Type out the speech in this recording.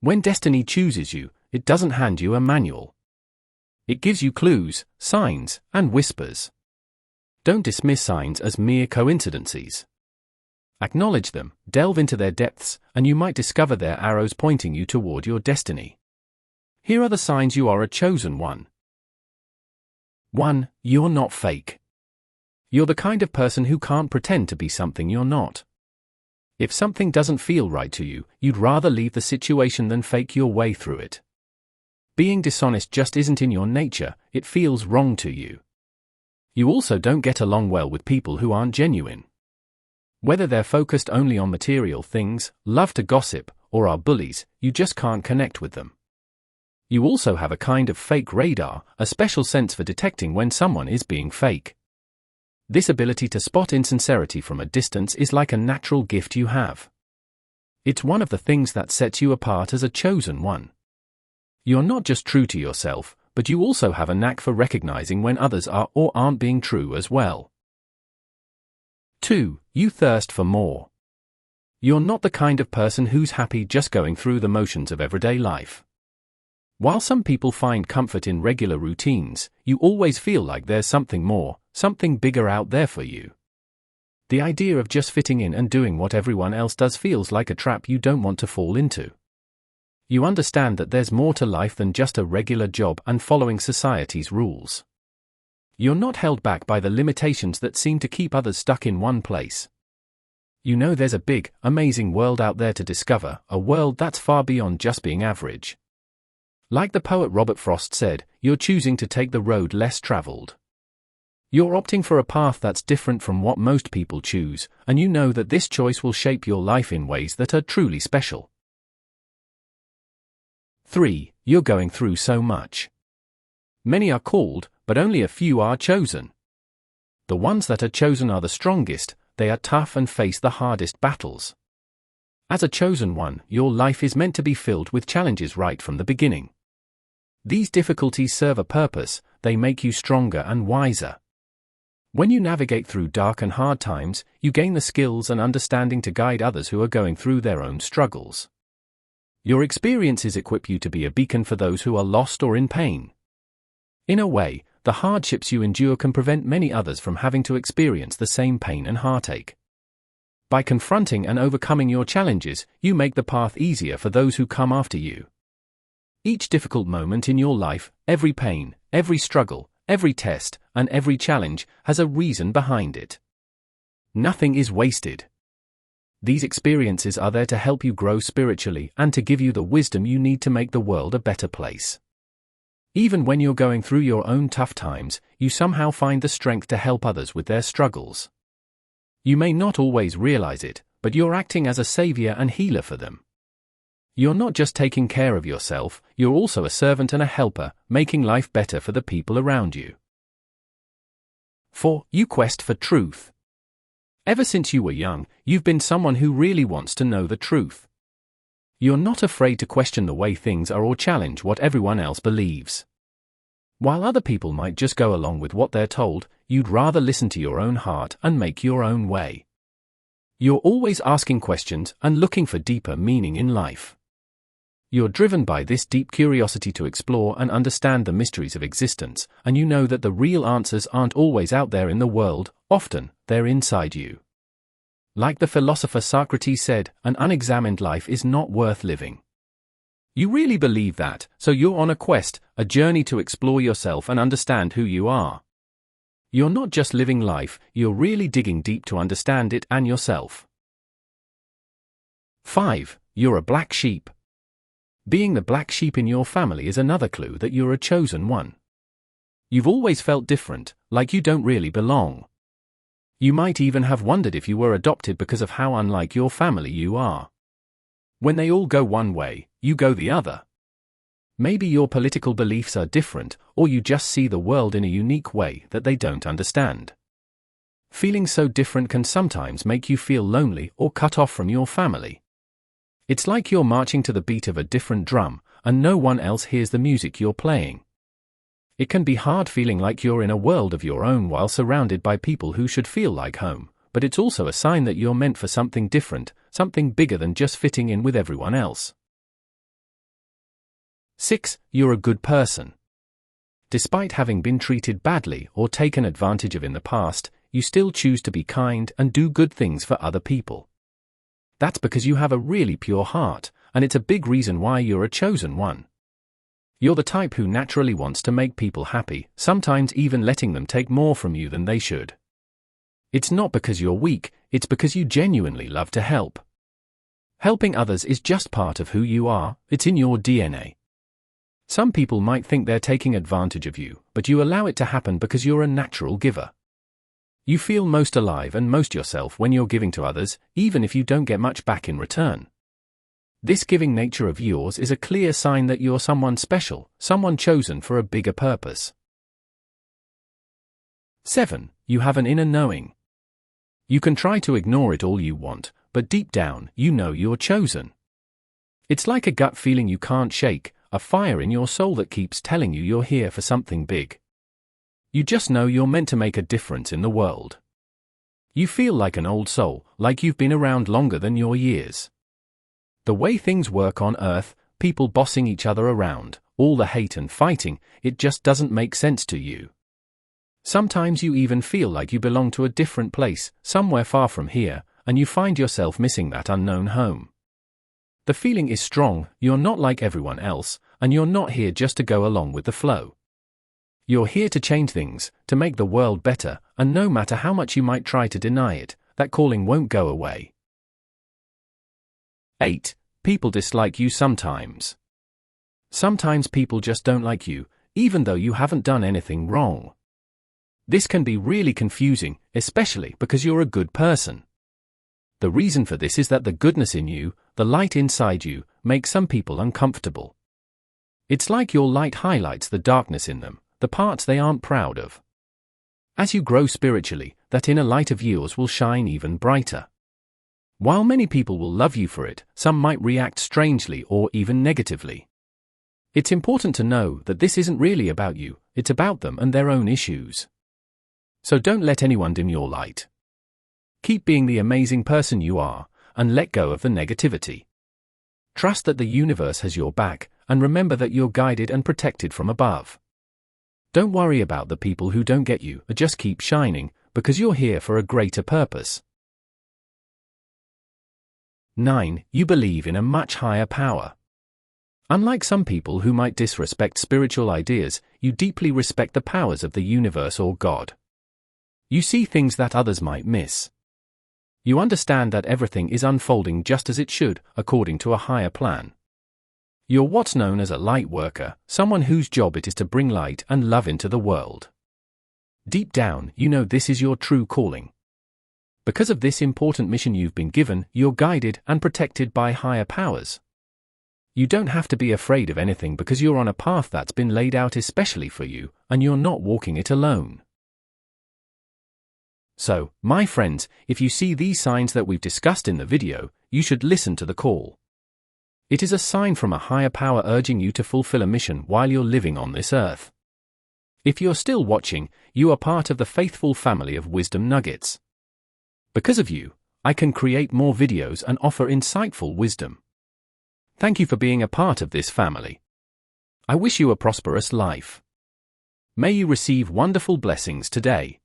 When destiny chooses you, it doesn't hand you a manual. It gives you clues, signs, and whispers. Don't dismiss signs as mere coincidences. Acknowledge them, delve into their depths, and you might discover their arrows pointing you toward your destiny. Here are the signs you are a chosen one. 1. You're not fake. You're the kind of person who can't pretend to be something you're not. If something doesn't feel right to you, you'd rather leave the situation than fake your way through it. Being dishonest just isn't in your nature, it feels wrong to you. You also don't get along well with people who aren't genuine. Whether they're focused only on material things, love to gossip, or are bullies, you just can't connect with them. You also have a kind of fake radar, a special sense for detecting when someone is being fake. This ability to spot insincerity from a distance is like a natural gift you have. It's one of the things that sets you apart as a chosen one. You're not just true to yourself, but you also have a knack for recognizing when others are or aren't being true as well. 2. You thirst for more. You're not the kind of person who's happy just going through the motions of everyday life. While some people find comfort in regular routines, you always feel like there's something more, something bigger out there for you. The idea of just fitting in and doing what everyone else does feels like a trap you don't want to fall into. You understand that there's more to life than just a regular job and following society's rules. You're not held back by the limitations that seem to keep others stuck in one place. You know there's a big, amazing world out there to discover, a world that's far beyond just being average. Like the poet Robert Frost said, you're choosing to take the road less traveled. You're opting for a path that's different from what most people choose, and you know that this choice will shape your life in ways that are truly special. 3. You're going through so much. Many are called, but only a few are chosen. The ones that are chosen are the strongest, they are tough and face the hardest battles. As a chosen one, your life is meant to be filled with challenges right from the beginning. These difficulties serve a purpose, they make you stronger and wiser. When you navigate through dark and hard times, you gain the skills and understanding to guide others who are going through their own struggles. Your experiences equip you to be a beacon for those who are lost or in pain. In a way, the hardships you endure can prevent many others from having to experience the same pain and heartache. By confronting and overcoming your challenges, you make the path easier for those who come after you. Each difficult moment in your life, every pain, every struggle, every test, and every challenge has a reason behind it. Nothing is wasted. These experiences are there to help you grow spiritually and to give you the wisdom you need to make the world a better place. Even when you're going through your own tough times, you somehow find the strength to help others with their struggles. You may not always realize it, but you're acting as a savior and healer for them. You're not just taking care of yourself, you're also a servant and a helper, making life better for the people around you. 4. You quest for truth. Ever since you were young, you've been someone who really wants to know the truth. You're not afraid to question the way things are or challenge what everyone else believes. While other people might just go along with what they're told, you'd rather listen to your own heart and make your own way. You're always asking questions and looking for deeper meaning in life. You're driven by this deep curiosity to explore and understand the mysteries of existence, and you know that the real answers aren't always out there in the world, often, they're inside you. Like the philosopher Socrates said, an unexamined life is not worth living. You really believe that, so you're on a quest, a journey to explore yourself and understand who you are. You're not just living life, you're really digging deep to understand it and yourself. 5. You're a black sheep. Being the black sheep in your family is another clue that you're a chosen one. You've always felt different, like you don't really belong. You might even have wondered if you were adopted because of how unlike your family you are. When they all go one way, you go the other. Maybe your political beliefs are different, or you just see the world in a unique way that they don't understand. Feeling so different can sometimes make you feel lonely or cut off from your family. It's like you're marching to the beat of a different drum, and no one else hears the music you're playing. It can be hard feeling like you're in a world of your own while surrounded by people who should feel like home, but it's also a sign that you're meant for something different, something bigger than just fitting in with everyone else. 6. You're a good person. Despite having been treated badly or taken advantage of in the past, you still choose to be kind and do good things for other people. That's because you have a really pure heart, and it's a big reason why you're a chosen one. You're the type who naturally wants to make people happy, sometimes even letting them take more from you than they should. It's not because you're weak, it's because you genuinely love to help. Helping others is just part of who you are, it's in your DNA. Some people might think they're taking advantage of you, but you allow it to happen because you're a natural giver. You feel most alive and most yourself when you're giving to others, even if you don't get much back in return. This giving nature of yours is a clear sign that you're someone special, someone chosen for a bigger purpose. 7. You have an inner knowing. You can try to ignore it all you want, but deep down, you know you're chosen. It's like a gut feeling you can't shake, a fire in your soul that keeps telling you you're here for something big. You just know you're meant to make a difference in the world. You feel like an old soul, like you've been around longer than your years. The way things work on Earth, people bossing each other around, all the hate and fighting, it just doesn't make sense to you. Sometimes you even feel like you belong to a different place, somewhere far from here, and you find yourself missing that unknown home. The feeling is strong, you're not like everyone else, and you're not here just to go along with the flow. You're here to change things, to make the world better, and no matter how much you might try to deny it, that calling won't go away. 8. People dislike you sometimes. Sometimes people just don't like you, even though you haven't done anything wrong. This can be really confusing, especially because you're a good person. The reason for this is that the goodness in you, the light inside you, makes some people uncomfortable. It's like your light highlights the darkness in them, the parts they aren't proud of. As you grow spiritually, that inner light of yours will shine even brighter. While many people will love you for it, some might react strangely or even negatively. It's important to know that this isn't really about you, it's about them and their own issues. So don't let anyone dim your light. Keep being the amazing person you are, and let go of the negativity. Trust that the universe has your back, and remember that you're guided and protected from above. Don't worry about the people who don't get you, just keep shining, because you're here for a greater purpose. 9. You believe in a much higher power. Unlike some people who might disrespect spiritual ideas, you deeply respect the powers of the universe or God. You see things that others might miss. You understand that everything is unfolding just as it should, according to a higher plan. You're what's known as a light worker, someone whose job it is to bring light and love into the world. Deep down, you know this is your true calling. Because of this important mission you've been given, you're guided and protected by higher powers. You don't have to be afraid of anything because you're on a path that's been laid out especially for you, and you're not walking it alone. So, my friends, if you see these signs that we've discussed in the video, you should listen to the call. It is a sign from a higher power urging you to fulfill a mission while you're living on this earth. If you're still watching, you are part of the faithful family of Wisdom Nuggets. Because of you, I can create more videos and offer insightful wisdom. Thank you for being a part of this family. I wish you a prosperous life. May you receive wonderful blessings today.